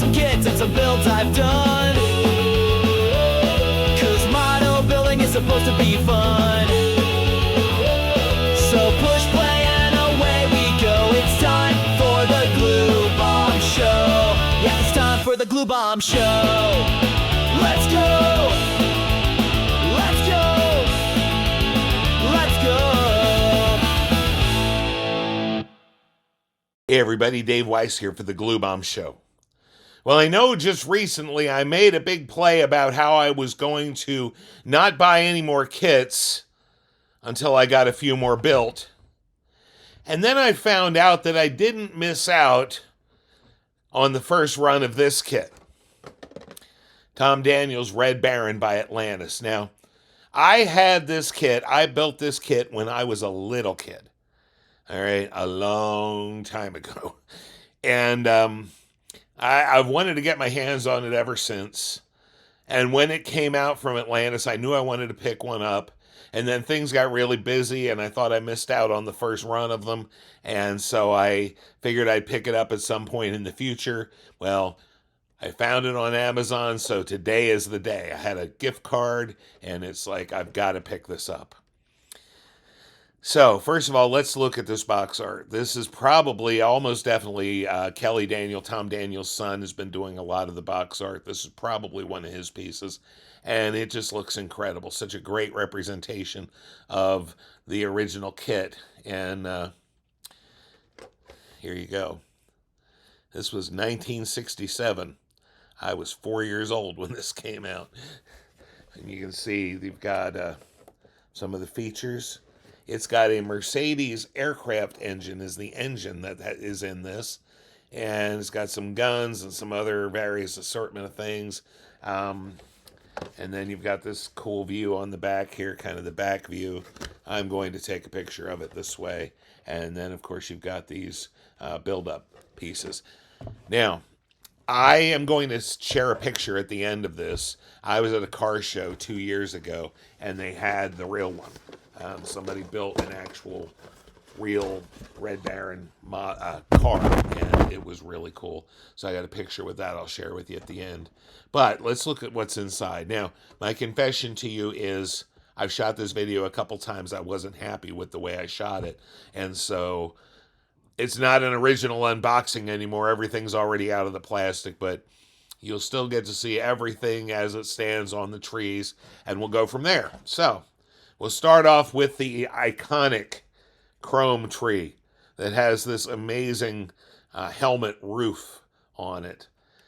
some kits and some builds I've done. Cause model building is supposed to be fun. So push play and away we go. It's time for the Glue Bomb Show. Yeah, it's time for the Glue Bomb Show. Let's go! Let's go! Let's go! Hey everybody, Dave Weiss here for the Glue Bomb Show. Well, I know just recently I made a big play about how I was going to not buy any more kits until I got a few more built. And then I found out that I didn't miss out on the first run of this kit. Tom Daniel's Red Baron by Atlantis. Now, I had this kit, I built this kit when I was a little kid. All right, a long time ago. And I've wanted to get my hands on it ever since. And when it came out from Atlantis, I knew I wanted to pick one up. And then things got really busy, and I thought I missed out on the first run of them. And so I figured I'd pick it up at some point in the future. Well, I found it on Amazon, so today is the day. I had a gift card, and it's like, I've got to pick this up. So, first of all, let's look at this box art. This is probably, almost definitely, Kelly Daniel, Tom Daniel's son, has been doing a lot of the box art. This is probably one of his pieces, and it just looks incredible. Such a great representation of the original kit, and here you go. This was 1967. I was 4 years old when this came out, and you can see they've got some of the features. It's got a Mercedes aircraft engine is the engine that is in this. And it's got some guns and some other various assortment of things. And then you've got this cool view on the back here, kind of the back view. I'm going to take a picture of it this way. And then, of course, you've got these build-up pieces. Now, I am going to share a picture at the end of this. I was at a car show 2 years ago, and they had the real one. Somebody built an actual real Red Baron car, and it was really cool. So I got a picture with that I'll share with you at the end. But let's look at what's inside. Now, my confession to you is I've shot this video a couple times. I wasn't happy with the way I shot it, and so it's not an original unboxing anymore. Everything's already out of the plastic, but you'll still get to see everything as it stands on the trees, and we'll go from there. So we'll start off with the iconic chrome tree that has this amazing helmet roof on it.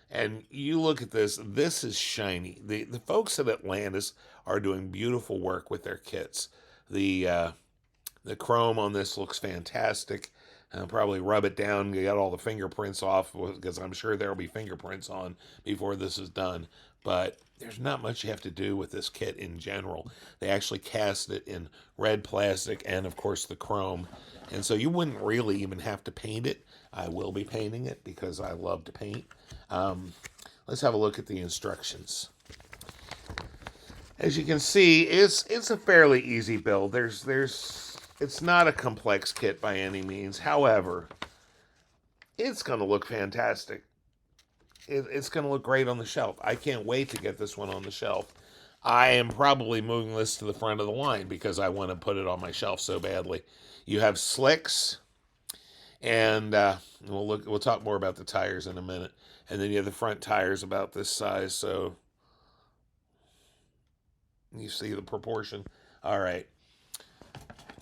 And you look at this, this is shiny. The folks at Atlantis are doing beautiful work with their kits. The chrome on this looks fantastic. I'll probably rub it down, get all the fingerprints off, because I'm sure there will be fingerprints on before this is done. But there's not much you have to do with this kit in general. They actually cast it in red plastic and, of course, the chrome. And so you wouldn't really even have to paint it. I will be painting it because I love to paint. Let's have a look at the instructions. As you can see, it's a fairly easy build. It's not a complex kit by any means. However, it's going to look fantastic. It's going to look great on the shelf. I can't wait to get this one on the shelf. I am probably moving this to the front of the line because I want to put it on my shelf so badly. You have slicks, and we'll talk more about the tires in a minute. And then you have the front tires about this size, so you see the proportion. All right.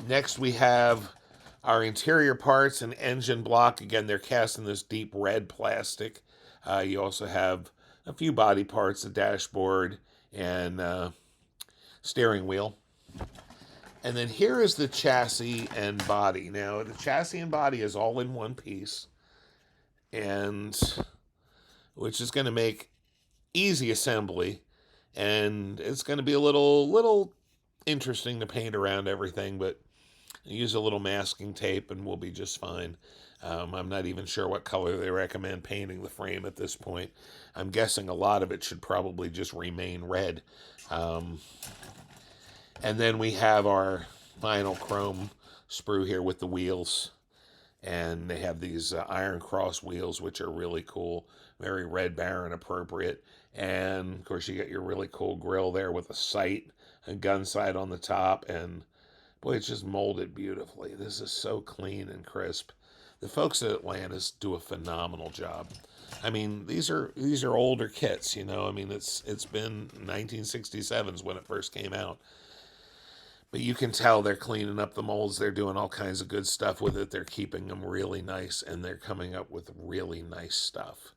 Next, we have our interior parts and engine block. Again, they're cast in this deep red plastic. You also have a few body parts, the dashboard and steering wheel. And then here is the chassis and body. Now, the chassis and body is all in one piece, and which is going to make easy assembly, and it's going to be a little interesting to paint around everything, but use a little masking tape and we'll be just fine. I'm not even sure what color they recommend painting the frame at this point. I'm guessing a lot of it should probably just remain red. And then we have our final chrome sprue here with the wheels. And they have these Iron Cross wheels, which are really cool, very Red Baron appropriate. And of course, you get your really cool grill there with a sight, a gun sight on the top, and boy, it's just molded beautifully. This is so clean and crisp. The folks at Atlantis do a phenomenal job. I mean, these are older kits, you know. I mean, it's been 1967s when it first came out. But you can tell they're cleaning up the molds. They're doing all kinds of good stuff with it. They're keeping them really nice, and they're coming up with really nice stuff.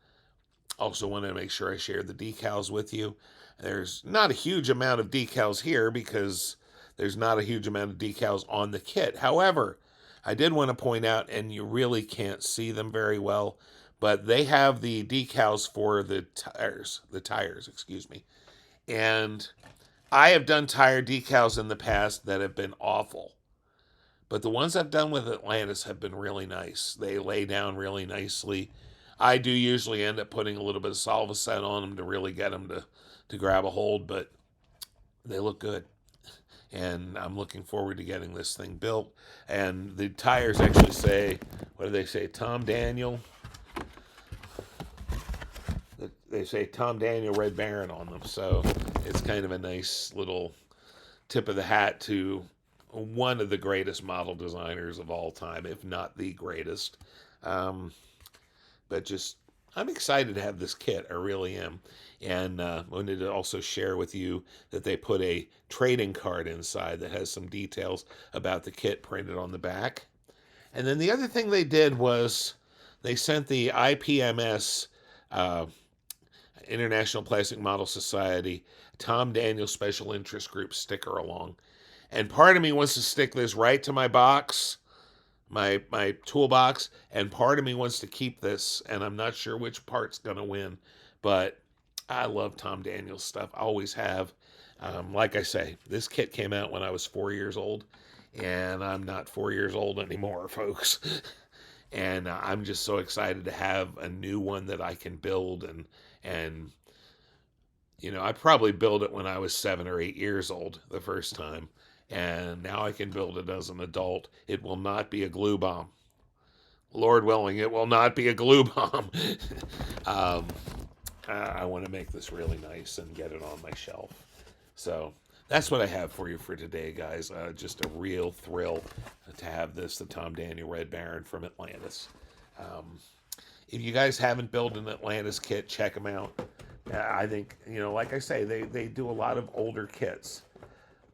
Also wanted to make sure I shared the decals with you. There's not a huge amount of decals here because there's not a huge amount of decals on the kit. However, I did want to point out, and you really can't see them very well, but they have the decals for the tires, excuse me. And I have done tire decals in the past that have been awful. But the ones I've done with Atlantis have been really nice. They lay down really nicely. I do usually end up putting a little bit of Solvaset on them to really get them to grab a hold, but they look good. And I'm looking forward to getting this thing built. And the tires actually say, what do they say, Tom Daniel? They say Tom Daniel Red Baron on them. So it's kind of a nice little tip of the hat to one of the greatest model designers of all time, if not the greatest. But just, I'm excited to have this kit. I really am. And wanted to also share with you that they put a trading card inside that has some details about the kit printed on the back. And then the other thing they did was they sent the IPMS, International Plastic Model Society, Tom Daniel Special Interest Group sticker along. And part of me wants to stick this right to my box, my toolbox, and part of me wants to keep this, and I'm not sure which part's going to win, but I love Tom Daniel's stuff. I always have. Like I say, this kit came out when I was 4 years old, and I'm not 4 years old anymore, folks. And I'm just so excited to have a new one that I can build, and you know, I probably built it when I was 7 or 8 years old the first time, and now I can build it as an adult. It will not be a glue bomb. Lord willing, it will not be a glue bomb. I want to make this really nice and get it on my shelf. So that's what I have for you for today, guys. Just a real thrill to have this, the Tom Daniel Red Baron from Atlantis. If you guys haven't built an Atlantis kit, check them out. I think, you know, like I say, they do a lot of older kits,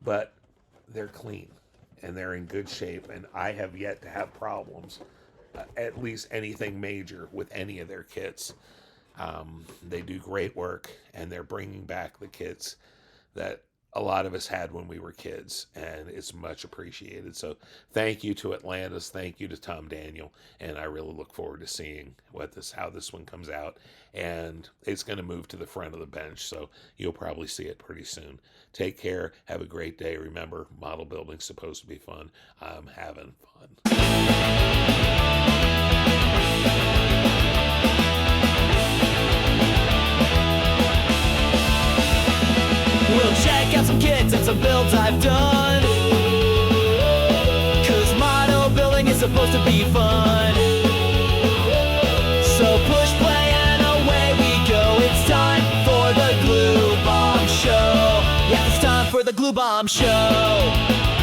but they're clean and they're in good shape, and I have yet to have problems, at least anything major, with any of their kits. They do great work, and they're bringing back the kits that a lot of us had when we were kids, and it's much appreciated. So thank you to Atlantis, thank you to Tom Daniel, and I really look forward to seeing how this one comes out. And it's going to move to the front of the bench, so you'll probably see it pretty soon. Take care, have a great day. Remember, model building's supposed to be fun. I'm having fun. We'll check out some kits and some builds I've done, 'cause model building is supposed to be fun. So push play and away we go. It's time for the Glue Bomb Show. Yeah, it's time for the Glue Bomb Show.